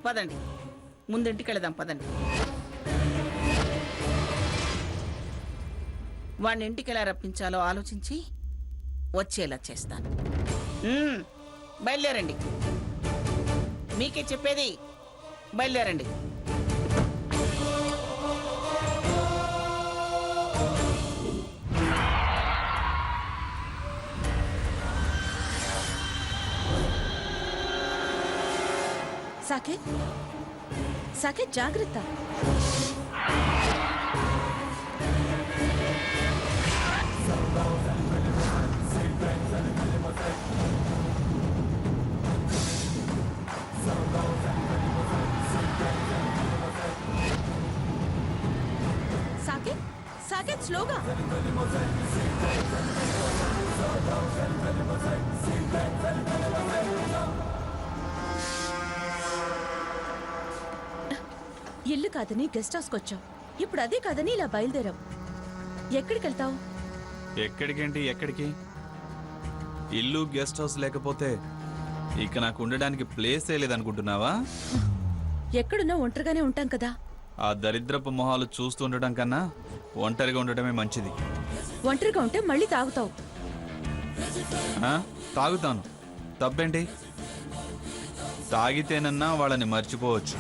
పదండి, ముందింటికి వెళదాం పదండి. వాడిని ఇంటికి ఎలా రప్పించాలో ఆలోచించి వచ్చేలా చేస్తాను. బయలుదేరండి, మీకే చెప్పేది, బయలుదేరండి. సాకేత్, సాకేత్ జాగ్రత్త. సాకేత్, సాకేత్ స్లోగా. ఇల్లు కాదని గెస్ట్ హౌస్కి వచ్చావు, ఇప్పుడు అదే కాదని ఇలా బయలుదేరావు. ఎక్కడికి వెళ్తావు? ఎక్కడికేంటి, ఎక్కడికి? ఇల్లు గెస్ట్ హౌస్ లేకపోతే ఇక నాకు ఉండడానికి ప్లేసే లేదనుకుంటున్నావా? ఎక్కడున్నా ఒంటరిగానే ఉంటాం కదా. ఆ దరిద్రపు మొహాలు చూస్తూ ఉండడం కన్నా ఒంటరిగా ఉండటమే మంచిది. ఒంటరిగా ఉంటే మళ్ళీ తాగుతావు. తాగుతాను, తప్పేంటి? తాగితేనన్నా వాళ్ళని మర్చిపోవచ్చు.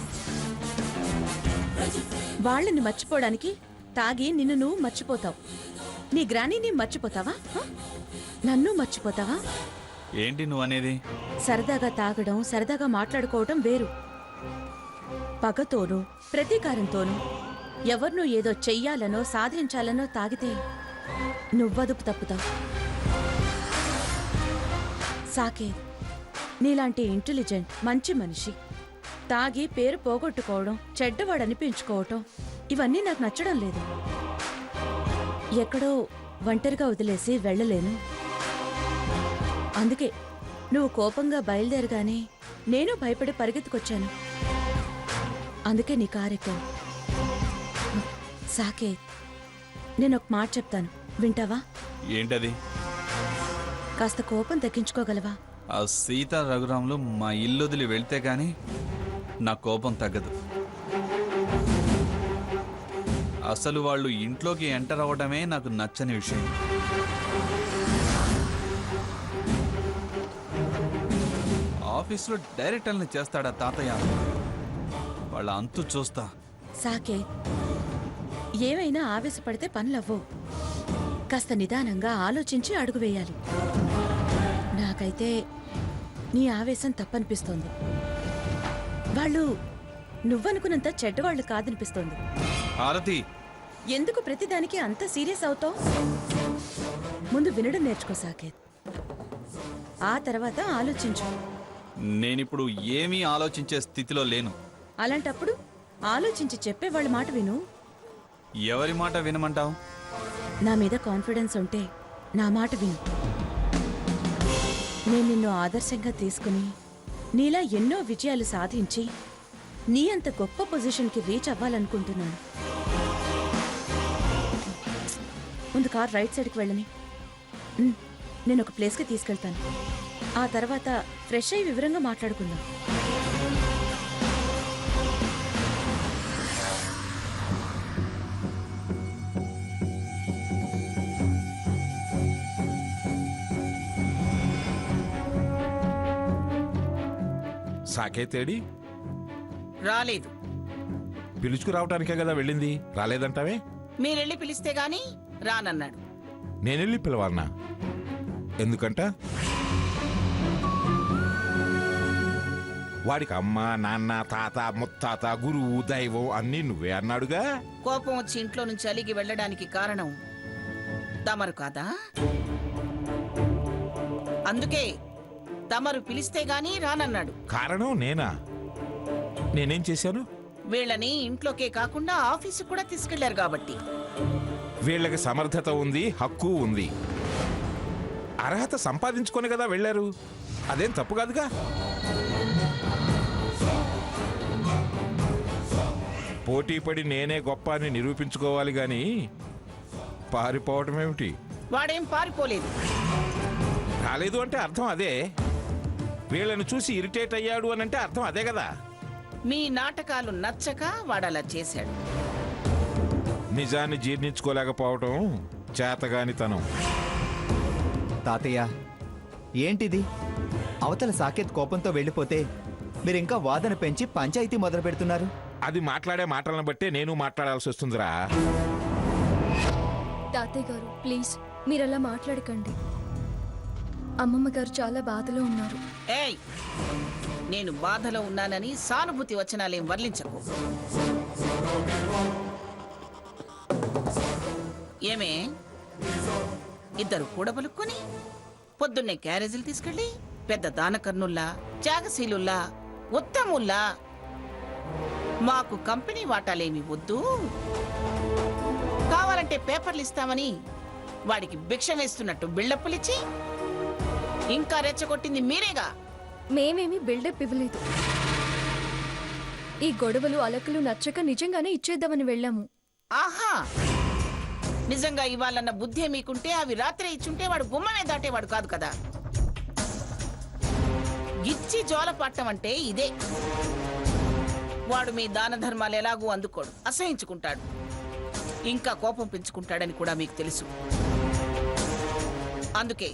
వాళ్ళని మర్చిపోవడానికి తాగి నిన్ను నువ్వు మర్చిపోతావు. నీ గ్రానీని మర్చిపోతావా? నన్ను మర్చిపోతావా? ఏంటి నువ్వు అనేది? సరదాగా తాగడం, సరదాగా మాట్లాడుకోవడం వేరు. పగతోనూ ప్రతీకారంతోనూ ఎవరినో ఏదో చెయ్యాలనో సాధించాలనో తాగితే నువ్వదుపు తప్పుతావు. సాకేత్, నీలాంటి ఇంటెలిజెంట్ మంచి మనిషి తాగి పేరు పోగొట్టుకోవడం, చెడ్డవాడనిపించుకోవటం ఇవన్నీ నాకు నచ్చడం లేదు. ఎక్కడో ఒంటరిగా వదిలేసి వెళ్ళలేను. అందుకే నువ్వు కోపంగా బయలుదేరగానే నేను భయపడి పరిగెత్తుకొచ్చాను. అందుకే నీ కారెక్కాను. సాకేత్, నేను ఒక మాట చెప్తాను, వింటావా? ఏంటది? కాస్త కోపం తగ్గించుకోగలవా? ఆ సీతా రఘురాములు మా ఇల్లు వదిలి వెళ్తే గాని నా కోపం తగ్గదు. అసలు వాళ్ళు ఇంట్లోకి ఎంటర్ అవ్వడమే నాకు నచ్చని విషయం. ఆఫీసులో డైరెక్టర్ని చేస్తాడా తాతయ్య? వాళ్ళ అంతు చూస్తా. సాకేత్, ఏమైనా ఆవేశపడితే పనులవ్వవు. కాస్త నిదానంగా ఆలోచించి అడుగు వేయాలి. నాకైతే నీ ఆవేశం తప్పనిపిస్తోంది. వాళ్ళు నువ్వనుకున్నంత చెడ్డవాళ్లు కాదనిపిస్తోంది. హారతి, ఎందుకు ప్రతిదానికి అంత సీరియస్ అవుతావు? ముందు వినడం నేర్చుకో సాకేత్, ఆ తర్వాత ఆలోచించు. నేనిప్పుడు ఏమీ ఆలోచించే స్థితిలో లేను. అలాంటప్పుడు ఆలోచించి చెప్పే వాళ్ళ మాట విను. ఎవరి మాట వినమంటావు? నా మీద కాన్ఫిడెన్స్ ఉంటే నా మాట విను. నేను నిన్ను ఆదర్శంగా తీసుకుని నీలా ఎన్నో విజయాలు సాధించి నీ అంత గొప్ప పొజిషన్కి రీచ్ అవ్వాలనుకుంటున్నాను. ముందు కార్ రైట్ సైడ్కి వెళ్ళని, నేను ఒక ప్లేస్కి తీసుకెళ్తాను. ఆ తర్వాత ఫ్రెష్ అయ్యి వివరంగా మాట్లాడుకుందాం. సాకేతేడి రాలేదు. పిలుచుకురావటానికే కదా వెళ్ళింది, రాలేదంటావే? మీరెళ్ళి పిలిస్తే గాని రానన్నాడు. నేనెళ్ళి పిలవాలనా? ఎందుకంట? వాడికి అమ్మ, నాన్న, తాత, ముత్తాత, గురువు, దైవం అన్నీ నువ్వే అన్నాడుగా. కోపం వచ్చి ఇంట్లో నుంచి అలిగి వెళ్ళడానికి కారణం తమరు కాదా? అందుకే తమరు పిలిస్తే గాని రానన్నాడు. కారణం నేనా? నేనేం చేశాను? వీళ్ళని ఇంట్లోకే కాకుండా ఆఫీసు కూడా తీసుకెళ్లారు కాబట్టి. వీళ్ళకి సమర్థత ఉంది, హక్కు ఉంది, అర్హత సంపాదించుకొని కదా వెళ్ళారు. అదేం తప్పు కాదుగా. పోటీపడి నేనే గొప్ప అని నిరూపించుకోవాలి గాని పారిపోవటం ఏమిటి? వాడేం పారిపోలేదు. రాలేదు అంటే అర్థం అదే. వీళ్ళని చూసి ఇరిటేట్ అయ్యాడు అని అంటే అర్థం అదే కదా. మీ నాటకాలు నచ్చక వాడలా చేశాడు. నిజాన్ని జీర్ణించుకోలేకపోవటం చేతగానితనం. తాతయ్య ఏంటిది? అవతల సాకేత్ కోపంతో వెళ్ళిపోతే మీరింకా వాదన పెంచి పంచాయతీ మొదలు పెడుతున్నారు. అది మాట్లాడే మాటలను బట్టే నేను మాట్లాడాల్సి వస్తుందిరా. తాతయ్య గారు ప్లీజ్ మీరలా మాట్లాడకండి. అమ్మమ్మ గారు చాలా బాధలో ఉన్నారు. ఏయ్, నేను బాధలో ఉన్నానని సానుభూతి వచనాలేం వర్లించకు. ఏమే, ఇద్దరు కూడబలుక్కొని పొద్దున్నే క్యారేజీలు తీసుకెళ్ళి పెద్ద దానకర్నుల్లా, త్యాగశీలుల్లా, ఉత్తముల్లా మాకు కంపెనీ వాటాలేమి వద్దు, కావాలంటే పేపర్లు ఇస్తామని వాడికి భిక్ష వేస్తున్నట్టు బిల్డప్పులిచ్చి ఇంకా రెచ్చగొట్టింది మీరేగా. మేమేమి బిల్డప్ ఇవ్వలేదు. ఈ గొడవలు అలకలు నచ్చక నిజంగానే ఇచ్చేద్దామని వెళ్ళాము. ఆహా, నిజంగా ఇవ్వాలన్న బుద్ధే మీకుంటే అవి రాత్రి ఇచ్చుంటే వాడు గుమ్మమే దాటేవాడు కాదు కదా. గిచ్చి జోల పట్టం అంటే ఇదే. వాడు మీ దాన ధర్మాలు ఎలాగూ అందుకోడు, అసహించుకుంటాడు, ఇంకా కోపం పెంచుకుంటాడని కూడా మీకు తెలుసు. అందుకే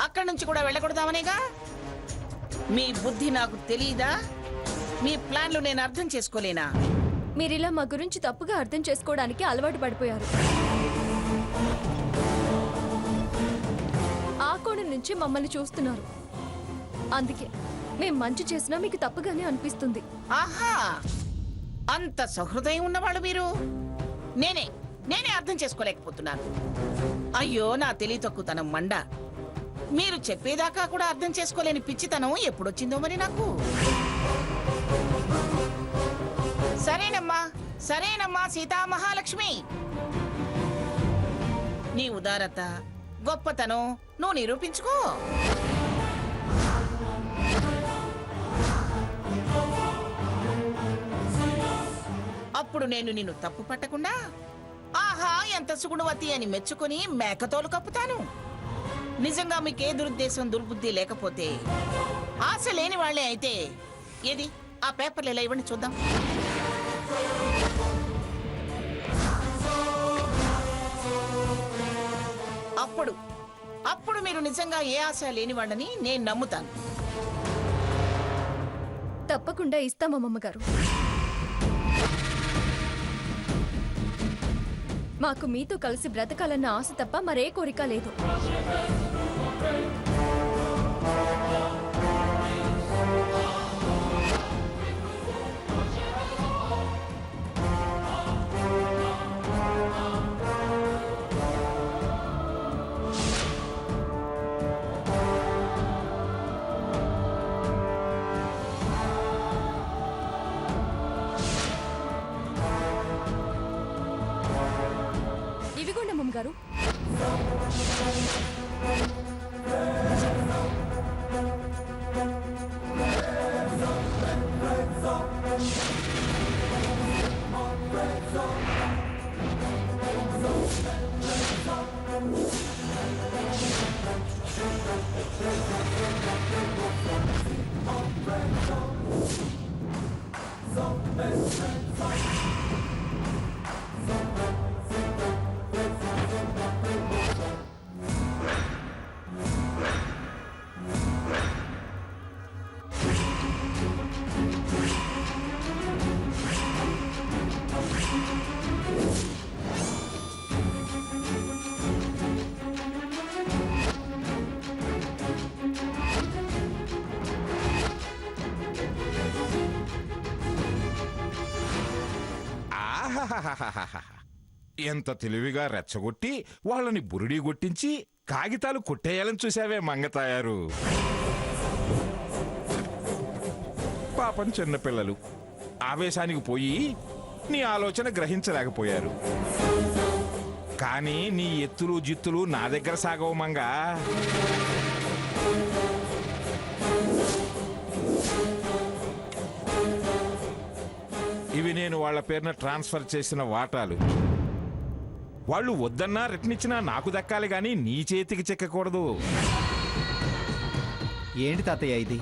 అక్కడి నుంచి కూడా వెళ్ళకూడదామనేగా. మీ బుద్ధి నాకు తెలీదా? మీ ప్లాన్లు నేను అర్థం చేసుకోలేనా? మీరిలా మా గురించి తప్పుగా అర్థం చేసుకోవడానికి అలవాటు పడిపోయారు. ఆ కోణం నుంచి మమ్మల్ని చూస్తున్నారు. అందుకే మేం మంచి చేసినా మీకు తప్పుగానే అనిపిస్తుంది. ఆహా, అంత సహృదయం ఉన్నవాళ్ళు మీరు. నేనే అర్థం చేసుకోలేకపోతున్నాను. అయ్యో, నా తెలివి తక్కువతనం మండ. మీరు చెప్పేదాకా కూడా అర్థం చేసుకోలేని పిచ్చితనం ఎప్పుడొచ్చిందో మరి నాకు. సరేనమ్మా సీతామహాలక్ష్మి, నీ ఉదారత, గొప్పతనం నువ్వు నిరూపించుకో. అప్పుడు నేను నిన్ను తప్పు పట్టకుండా ఆహా ఎంత సుగుణవతి అని మెచ్చుకుని మేకతోలు కప్పుతాను. నిజంగా మీకే దురుద్దేశం, దుర్బుద్ధి లేకపోతే, ఆశ లేని వాళ్లే అయితే ఏది ఆ పేపర్లు ఇలా ఇవ్వండి చూద్దాం. అప్పుడు మీరు నిజంగా ఏ ఆశ లేని వాళ్ళని నేను నమ్ముతాను. తప్పకుండా ఇస్తామమ్మమ్మ గారు. మాకు మీతో కలిసి బ్రతకాలన్న ఆశ తప్ప మరే కోరిక లేదు. ఇవిగోండి అమ్మమ్మ గారు. ఎంత తెలివిగా రెచ్చగొట్టి వాళ్ళని బురుడీ కొట్టించి కాగితాలు కొట్టేయాలని చూసావే మంగతాయారు. పాపం చిన్నపిల్లలు ఆవేశానికి పోయి నీ ఆలోచన గ్రహించలేకపోయారు. కానీ నీ ఎత్తులు జిత్తులు నా దగ్గర సాగవు మంగా. ఇవి నేను వాళ్ళ పేరున ట్రాన్స్ఫర్ చేసిన వాటాలు. వాళ్ళు వద్దన్నా రిటర్నిచ్చినా నాకు దక్కాలి గాని నీ చేతికి చిక్కకూడదు. ఏంటి తాతయ్య ఇది?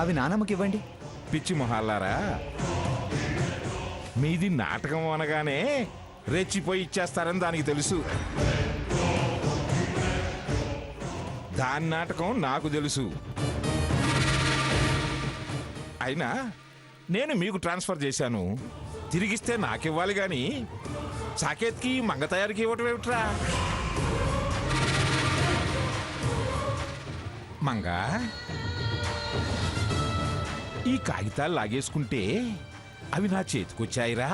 అవి నానమ్మకి ఇవ్వండి. పిచ్చి మొహాలారా, మీది నాటకం అనగానే రెచ్చిపోయి ఇచ్చేస్తారని దానికి తెలుసు. దాని నాటకం నాకు తెలుసు. అయినా నేను మీకు ట్రాన్స్ఫర్ చేశాను, తిరిగిస్తే నాకివ్వాలి గాని సాకేత్కి మంగ తయారీకి ఇవ్వటం ఏమిట్రా? మంగ, ఈ కాగితాలు లాగేసుకుంటే అవి నా చేతికొచ్చాయిరా.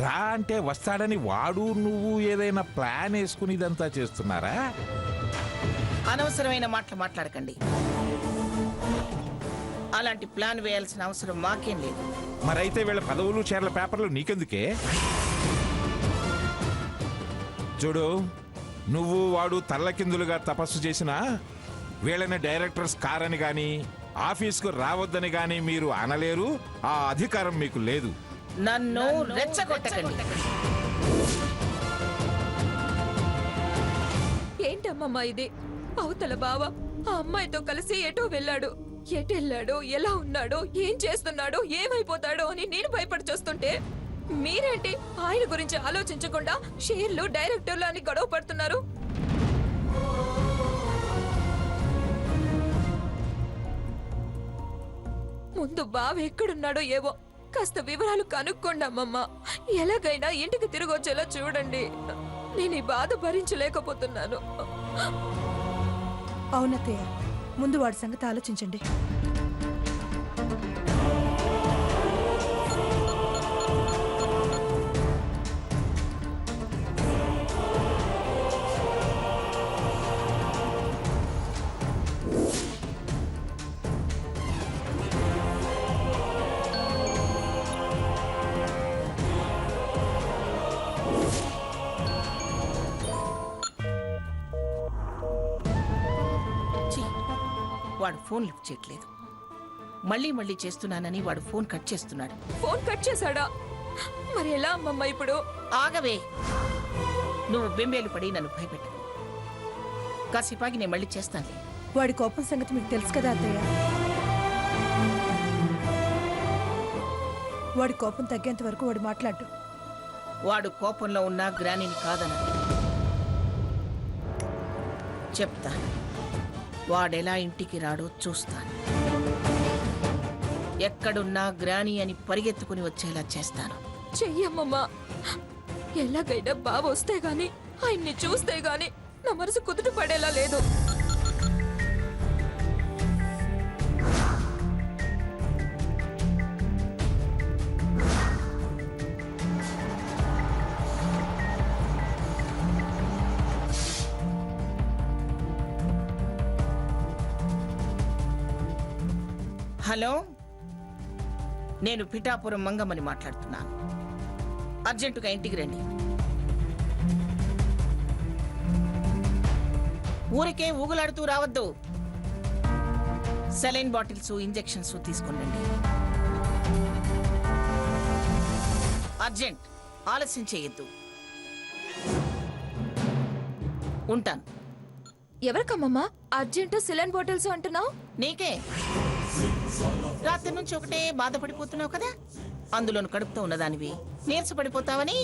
రా అంటే వస్తాడని వాడు నువ్వు ఏదైనా ప్లాన్ వేసుకుని ఇదంతా చేస్తున్నారా? అనవసరమైన మాటలు మాట్లాడకండి. అలాంటి ప్లాన్ వేయాల్సిన అవసరం మాకేం లేదు. మరైతే వీళ్ళ పదవులు చీరల పేపర్లు నీకెందుకే? చూడు, నువ్వు వాడు తల్లకిందులుగా తపస్సు చేసినా వీళ్ళని డైరెక్టర్స్ కారని గాని ఆఫీస్కు రావద్దని గాని మీరు అనలేరు. ఆ అధికారం మీకు లేదు. నన్ను రెచ్చగొట్టకండి. ఏంటమ్మమ్మా ఇది? అవతల బావ ఆ అమ్మాయితో కలిసి ఎటో వెళ్ళాడు. ఎటెళ్ళాడో, ఎలా ఉన్నాడో, ఏం చేస్తున్నాడో, ఏమైపోతాడో అని నేను భయపడి చూస్తుంటే మీరేంటి ఆయన గురించి ఆలోచించకుండా షేర్లు డైరెక్టర్లు అని గొడవ పడుతున్నారు? ముందు బావ ఎక్కడున్నాడో ఏవో కాస్త వివరాలు కనుక్కోండి అమ్మమ్మ. ఎలాగైనా ఇంటికి తిరిగి వచ్చేలా చూడండి. నేను ఈ బాధ భరించలేకపోతున్నాను. అవునత్తయ్య, ముందు వాడి సంగతి ఆలోచించండి. ఛీ, వాడు ఫోన్ లిఫ్ట్ చేయట్లేదు. మళ్ళీ మళ్ళీ చేస్తున్నానని వాడు ఫోన్ కట్ చేస్తున్నాడు. ఫోన్ కట్ చేశాడా? మరి ఎలా అమ్మమ్మ ఇప్పుడు? ఆగవే, నువ్వు బెంబేలు పడి నన్ను భయపెట్టు. కాసేపాగి నేను మళ్ళీ చేస్తానులే. వాడి కోపం సంగతి మీకు తెలుసు కదా అత్తయ్య. వాడి కోపం తగ్గేంత వరకు వాడు మాట్లాడు. వాడు కోపంలో ఉన్న గ్రానీని కాదన్నాడు. చెప్తా, వాడెలా ఇంటికి రాడో చూస్తాను. ఎక్కడున్నా గ్రాని అని పరిగెత్తుకుని వచ్చేలా చేస్తాను. చెయ్యమ్మమ్మ. ఎలాగైనా బావ వస్తే గాని, ఆయన్ని చూస్తే గాని నా మనసు కుదుట పడేలా లేదు. హలో, నేను పిఠాపురం మంగమ్మని మాట్లాడుతున్నాను. అర్జెంటుగా ఇంటికి రండి. ఊరికే ఊగులాడుతూ రావద్దు. సెలైన్ బాటిల్స్, ఇంజెక్షన్స్ తీసుకుని రండి. అర్జెంట్, ఆలస్యం చేయొద్దు. ఉంటాను. ఎవరికమ్మమ్మా అర్జెంట్ సిలైన్ బాటిల్స్ అంటున్నావు? నీకే. రాత్రి నుంచి ఒకటే బాధపడిపోతున్నావు కదా, అందులోను కడుపుతో ఉన్నదానివి నీరసపడిపోతావని.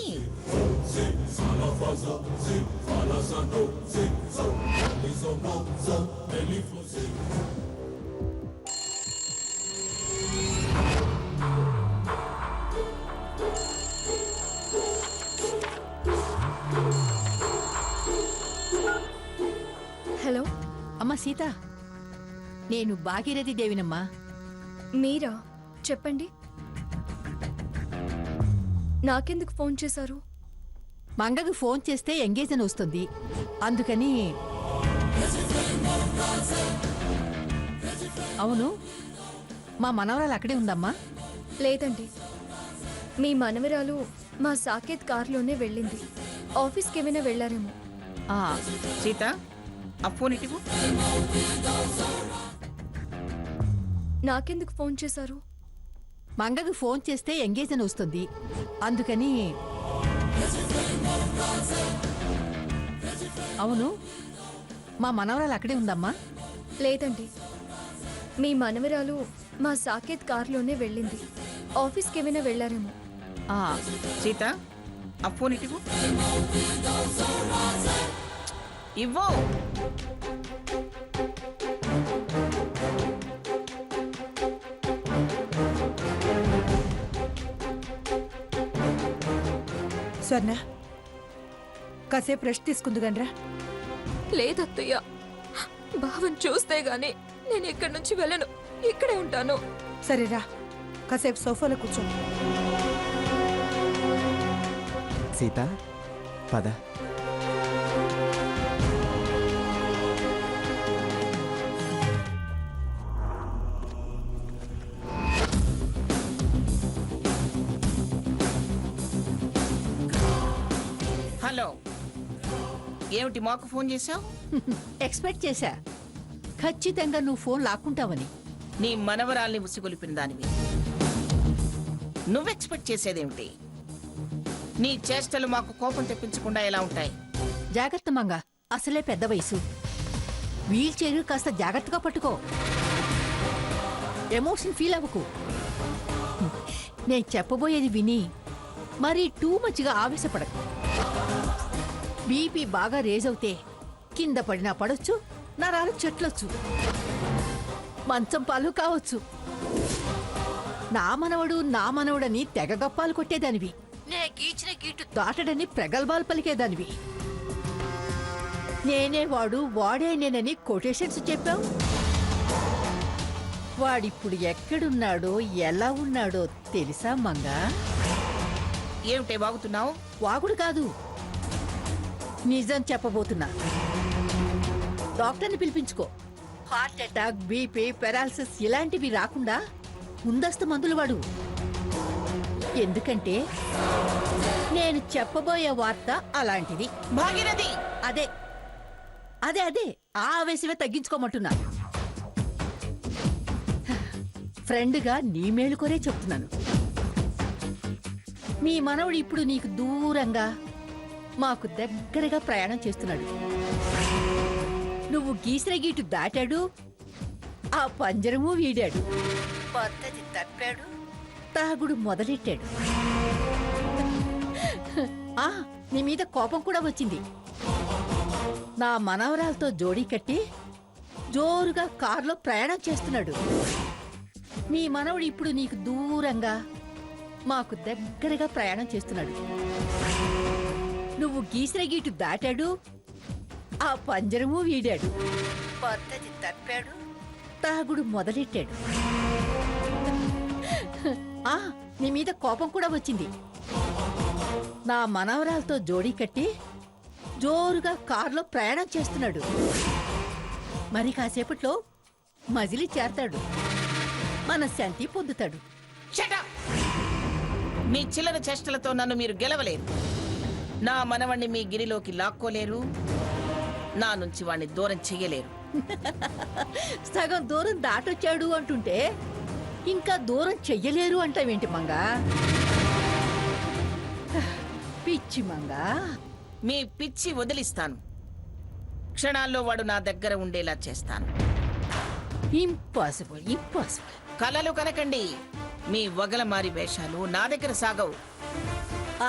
హలో, అమ్మా సీత, నేను భాగీరథి దేవినమ్మా. మీరా? చెప్పండి. నాకెందుకు ఫోన్ చేశారు? మంగకు ఫోన్ చేస్తే ఎంగేజ్ అని వస్తుంది, అందుకని. అవును, మా మనవరాలు అక్కడే ఉందమ్మా. లేదండి, మీ మనవరాలు మా సాకేత్ కారులోనే వెళ్ళింది. ఆఫీస్కి ఏమైనా వెళ్ళారేమో. ఆ, సీత, ఆ ఫోన్ ఇటువు. నాకెందుకు ఫోన్ చేశారు? మంగకు ఫోన్ చేస్తే ఎంగేజ్ అని వస్తుంది, అందుకని. అవును, మా మనవరాలు అక్కడే ఉందమ్మా. లేదండి, మీ మనవరాలు మా సాకేత్ కారులోనే వెళ్ళింది. ఆఫీస్కి ఏమైనా వెళ్ళారేమో. ఆ, సీత ఆ ఫోన్ ఇటువు. ఇవ్వు. స్వర్ణ కాసేపు రెస్ట్ తీసుకుందు గనరా. లేదత్తయ్య, బావని చూస్తే గానీ నేను ఇక్కడి నుంచి వెళ్ళను. ఇక్కడే ఉంటాను. సరేరా, కాసేపు సోఫాలో కూర్చో. సీత పద. హలో, ఏమిటి మాకు ఫోన్ చేశావు? ఎక్స్పెక్ట్ చేశా ఖచ్చితంగా నువ్వు ఫోన్ లాక్కుంటావని. నీ మనవరాల్ని ఉసిగొలిపిన దానివి. నువ్వు ఎక్స్పెక్ట్ చేసేదేమిటి? నీ చేష్టలు మాకు కోపం తెప్పించకుండా ఎలా ఉంటాయి? జాగ్రత్త మంగ, అసలే పెద్ద వయసు. వీల్ చైర్ కాస్త జాగ్రత్తగా పట్టుకో. ఎమోషన్ ఫీల్ అవ్వకు. నేను చెప్పబోయేది విని మరి టూ మచ్గా ఆవేశపడకు. బీపీ బాగా రేజ్ అవుతే కింద పడినా పడొచ్చు, నరాలు చెట్లొచ్చు, మంచం పాలు కావచ్చు. నా మనవడని తెగ గప్పాలు కొట్టేదానివి. నే గీచిన గీటు దాటడని ప్రగల్భాలు పలికేదానివి. నేనే వాడు, వాడే నేనని కొటేషన్స్ చెప్పావు. వాడిప్పుడు ఎక్కడున్నాడో ఎలా ఉన్నాడో తెలుసా మంగా? ఏమిటే వాగుతున్నావు? వాగుడు కాదు, నిజం చెప్పబోతున్నా. డాక్టర్ని పిలిపించుకో. హార్ట్ అటాక్, బీపీ, పెరాలసిస్ ఇలాంటివి రాకుండా ముందస్తు మందులు వాడు. ఎందుకంటే నేను చెప్పబోయే వార్త అలాంటిది. భాగీరథి, అదే అదే అదే ఆ ఆవేశమే తగ్గించుకోమంటున్నా. ఫ్రెండ్గా నీ మేలు కోరే చెప్తున్నాను. మీ మనవడు ఇప్పుడు నీకు దూరంగా, మాకు దగ్గరగా ప్రయాణం చేస్తున్నాడు. నువ్వు గీసిన గీటు దాటాడు, ఆ పంజరము వీడాడు, పద్ధతి తప్పాడు, తాగుడు మొదలెట్టాడు. ఆ నీ మీద కోపం కూడా వచ్చింది. నా మనవరాలతో జోడీ కట్టి జోరుగా కారులో ప్రయాణం చేస్తున్నాడు. మీ మనవడు ఇప్పుడు నీకు దూరంగా, మాకు దగ్గరగా ప్రయాణం చేస్తున్నాడు. నువ్వు గీసిన గీటు దాటాడు, ఆ పంజరము వీడాడు, పద్ధతి తప్పాడు, తాగుడు మొదలెట్టాడు. ఆ నీ మీద కోపం కూడా వచ్చింది. నా మనవరాలతో జోడీ కట్టి జోరుగా కారులో ప్రయాణం చేస్తున్నాడు. మరి కాసేపట్లో మజిలీ చేరతాడు, మనశ్శాంతి పొందుతాడు. Shut up! మీ చిల్లర చేష్టలతో నన్ను మీరు గెలవలేరు. నా మనవణ్ణి మీ గిరిలోకి లాక్కోలేరు, నా నుంచి వాణ్ణి దూరం చెయ్యలేరు. సగం దూరం దాటొచ్చాడు అంటుంటే ఇంకా దూరం చెయ్యలేరు అంటావేంటి మంగా? పిచ్చి మంగా. మీ పిచ్చి వదిలిస్తాను. క్షణాల్లో వాడు నా దగ్గర ఉండేలా చేస్తాను. Impossible, impossible. కలలు కనకండి. మీ వగలమారి వేషాలు నా దగ్గర సాగవు.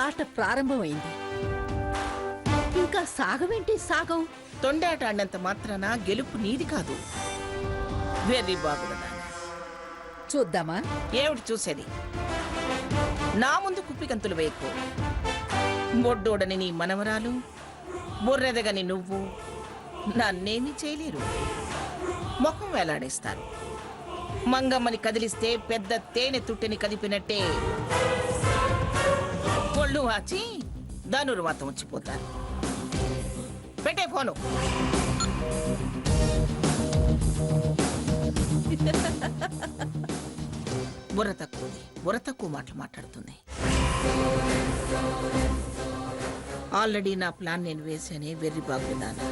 ఆట ప్రారంభమైంది, ఇంకా సాగవేంటి? సాగవు. తొండాట ఆడినంత మాత్రాన గెలుపు నీది కాదు. వెర్రి బాగులదా. చూద్దామా? ఏమిటి చూసేది? నా ముందు కుప్పికంతులు వేయకు. బొడ్డోడని నీ మనవరాలు, బుర్రెదగని నువ్వు నన్నేమీ చేయలేరు. ముఖం వేలాడేస్తారు. మంగమ్మని కదిలిస్తే పెద్ద తేనె తుట్టిని కదిపినట్టే ఒళ్ళు వాచి ధనుర్వాతం వచ్చిపోతారు. పెట్టే ఫోను. బుర్ర తక్కువ మాటలు మాట్లాడుతుంది. ఆల్రెడీ నా ప్లాన్ నేను వేసానే. వెర్రి బాగున్నాను.